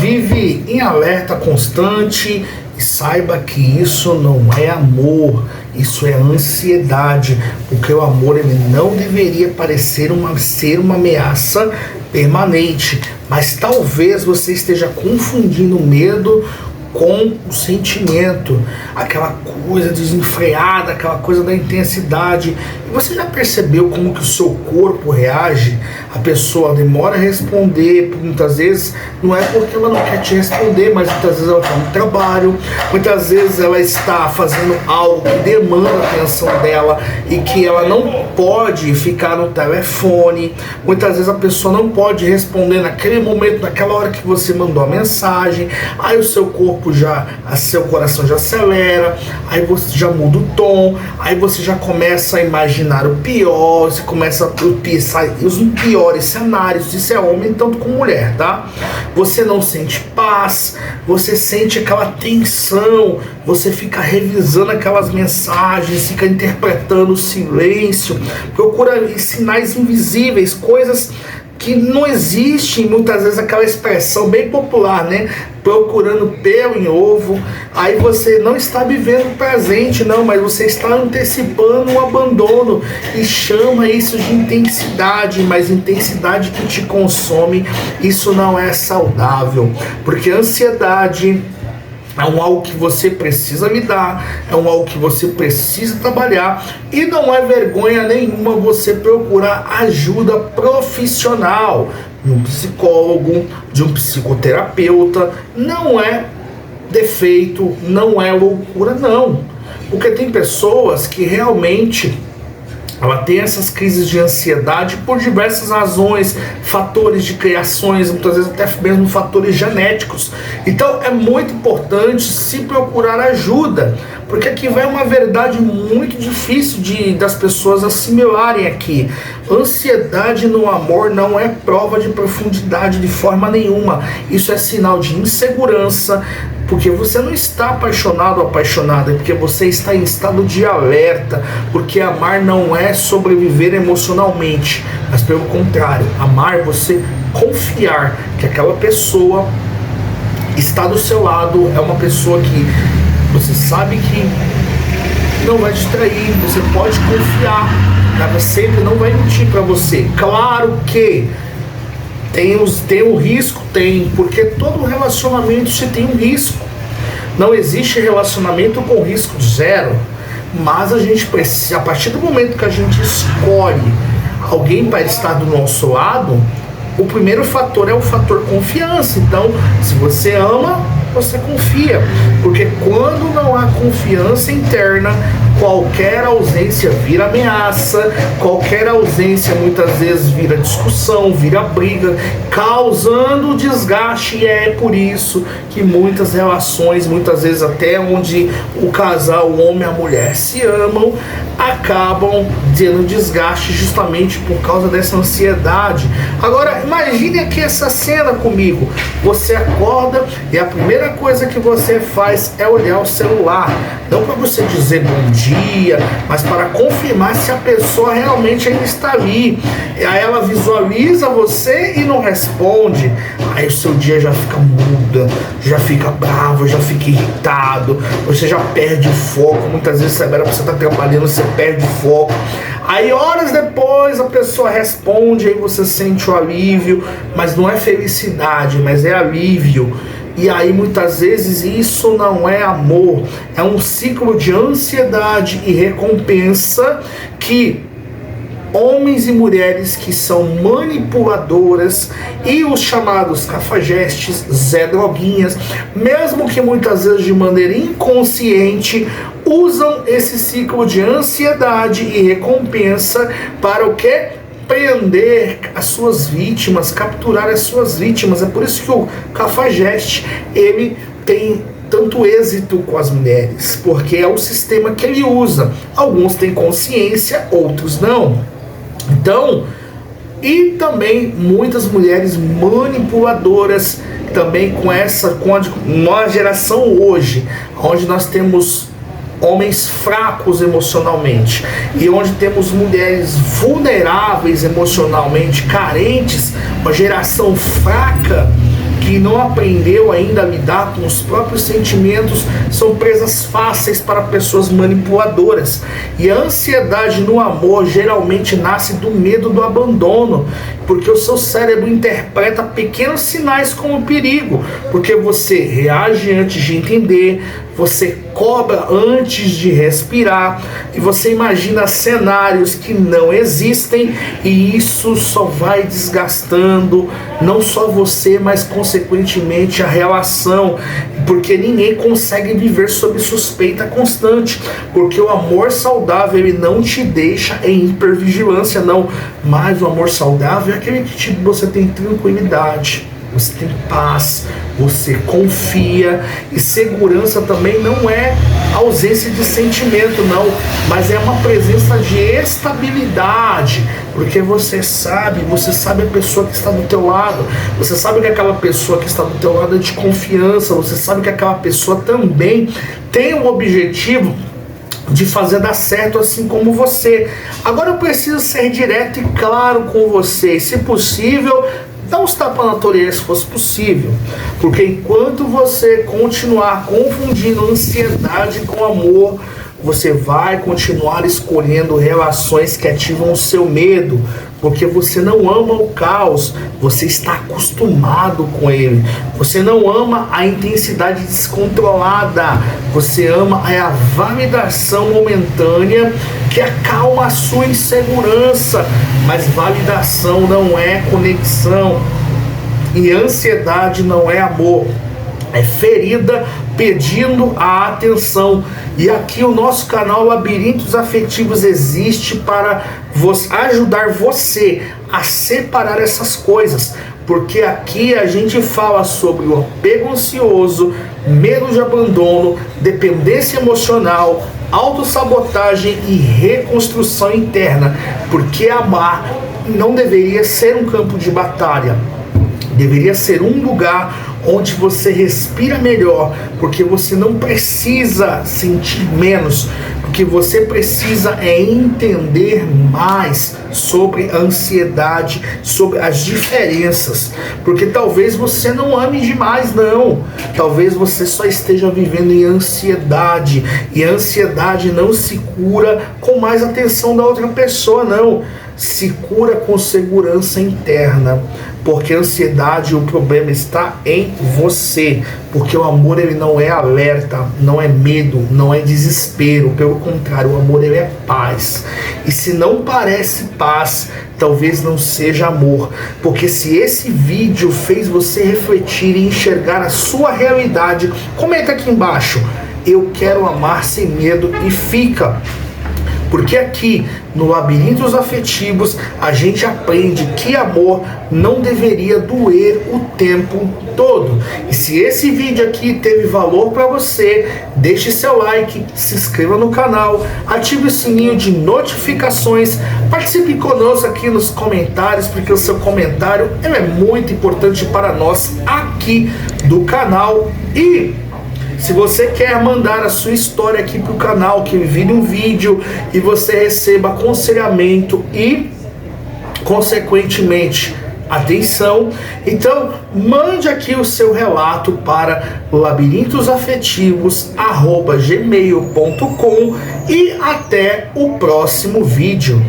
vive em alerta constante e saiba que isso não é amor, isso é ansiedade, porque o amor ele não deveria parecer ser uma ameaça permanente, mas talvez você esteja confundindo medo com o sentimento, aquela coisa desenfreada, aquela coisa da intensidade. E você já percebeu como que o seu corpo reage? A pessoa demora a responder, muitas vezes não é porque ela não quer te responder, mas muitas vezes ela está no trabalho, muitas vezes ela está fazendo algo que demanda a atenção dela e que ela não pode ficar no telefone, muitas vezes a pessoa não pode responder naquele momento, naquela hora que você mandou a mensagem, aí o seu corpo seu coração já acelera, aí você já muda o tom, aí você já começa a imaginar o pior, você começa a pensar os piores cenários. Isso é homem tanto como mulher, tá? Você não sente paz, você sente aquela tensão, você fica revisando aquelas mensagens, fica interpretando o silêncio, procura sinais invisíveis, coisas que não existe, muitas vezes aquela expressão bem popular, né? Procurando pelo em ovo. Aí você não está vivendo o presente, não, mas você está antecipando um abandono e chama isso de intensidade, mas intensidade que te consome, isso não é saudável, porque a ansiedade é algo que você precisa lidar, é algo que você precisa trabalhar, e não é vergonha nenhuma você procurar ajuda profissional de um psicólogo, de um psicoterapeuta. Não é defeito, não é loucura, não, porque tem pessoas que realmente ela tem essas crises de ansiedade por diversas razões, fatores de criações, muitas vezes até mesmo fatores genéticos. Então é muito importante se procurar ajuda, porque aqui vai uma verdade muito difícil das pessoas assimilarem aqui. Ansiedade no amor não é prova de profundidade de forma nenhuma. Isso é sinal de insegurança, porque você não está apaixonado ou apaixonada, porque você está em estado de alerta, porque amar não é sobreviver emocionalmente, mas pelo contrário, amar é você confiar que aquela pessoa está do seu lado, é uma pessoa que você sabe que não vai te trair, você pode confiar, ela sempre não vai mentir para você. Claro que tem o risco, porque todo relacionamento você tem um risco. Não existe relacionamento com risco zero, mas a gente precisa, a partir do momento que a gente escolhe alguém para estar do nosso lado, o primeiro fator é o fator confiança. Então, se você ama, você confia, porque quando não há confiança interna, qualquer ausência vira ameaça, qualquer ausência muitas vezes vira discussão, vira briga, causando desgaste. E é por isso que muitas relações, muitas vezes até onde o casal, o homem e a mulher se amam, acabam tendo desgaste justamente por causa dessa ansiedade. Agora imagine aqui essa cena comigo, você acorda e a primeira coisa que você faz é olhar o celular, não para você dizer bom dia, mas para confirmar se a pessoa realmente ainda está ali. E aí ela visualiza você e não responde, aí o seu dia já fica muda, já fica bravo, já fica irritado, você já perde o foco. Muitas vezes você está trabalhando, você perde o foco. Aí horas depois a pessoa responde, aí você sente o alívio, mas não é felicidade, mas é alívio. E aí muitas vezes isso não é amor, é um ciclo de ansiedade e recompensa que homens e mulheres que são manipuladoras e os chamados cafajestes, Zé Droguinhas, mesmo que muitas vezes de maneira inconsciente, usam esse ciclo de ansiedade e recompensa para o quê? Prender as suas vítimas, capturar as suas vítimas. É por isso que o cafajeste, ele tem tanto êxito com as mulheres, porque é o sistema que ele usa. Alguns têm consciência, outros não. Então, e também muitas mulheres manipuladoras, também com a geração hoje, onde nós temos homens fracos emocionalmente e onde temos mulheres vulneráveis emocionalmente, carentes, uma geração fraca. que não aprendeu ainda a lidar com os próprios sentimentos, são presas fáceis para pessoas manipuladoras. E a ansiedade no amor geralmente nasce do medo do abandono, porque o seu cérebro interpreta pequenos sinais como perigo, porque você reage antes de entender, você cobra antes de respirar e você imagina cenários que não existem, e isso só vai desgastando não só você, mas consequentemente a relação, porque ninguém consegue viver sob suspeita constante, porque o amor saudável ele não te deixa em hipervigilância, não, mas o amor saudável é aquele que você tem tranquilidade, você tem paz, você confia. E segurança também não é ausência de sentimento, não, mas é uma presença de estabilidade, porque você sabe a pessoa que está do teu lado, você sabe que aquela pessoa que está do teu lado é de confiança, você sabe que aquela pessoa também tem um objetivo de fazer dar certo assim como você. Agora eu preciso ser direto e claro com você, e se possível, dá uns tapas na orelha se fosse possível, porque enquanto você continuar confundindo ansiedade com amor, você vai continuar escolhendo relações que ativam o seu medo, porque você não ama o caos, você está acostumado com ele. Você não ama a intensidade descontrolada, você ama a validação momentânea que acalma a sua insegurança, mas validação não é conexão, e ansiedade não é amor, é ferida pedindo a atenção. E aqui o nosso canal Labirintos Afetivos existe para ajudar você a separar essas coisas, porque aqui a gente fala sobre o apego ansioso, medo de abandono, dependência emocional, autossabotagem e reconstrução interna, porque amar não deveria ser um campo de batalha, deveria ser um lugar onde você respira melhor, porque você não precisa sentir menos, porque você precisa entender mais sobre a ansiedade, sobre as diferenças, porque talvez você não ame demais, não, talvez você só esteja vivendo em ansiedade, e a ansiedade não se cura com mais atenção da outra pessoa, não, se cura com segurança interna, porque a ansiedade, o problema está em você, porque o amor ele não é alerta, não é medo, não é desespero, pelo contrário, o amor ele é paz, e se não parece paz, talvez não seja amor, porque se esse vídeo fez você refletir e enxergar a sua realidade, comenta aqui embaixo, eu quero amar sem medo, e fica. Porque aqui no Labirintos Afetivos a gente aprende que amor não deveria doer o tempo todo. E se esse vídeo aqui teve valor para você, deixe seu like, se inscreva no canal, ative o sininho de notificações, participe conosco aqui nos comentários, porque o seu comentário é muito importante para nós aqui do canal. E se você quer mandar a sua história aqui para o canal, que vire um vídeo e você receba aconselhamento e, consequentemente, atenção, então mande aqui o seu relato para labirintosafetivos@gmail.com e até o próximo vídeo.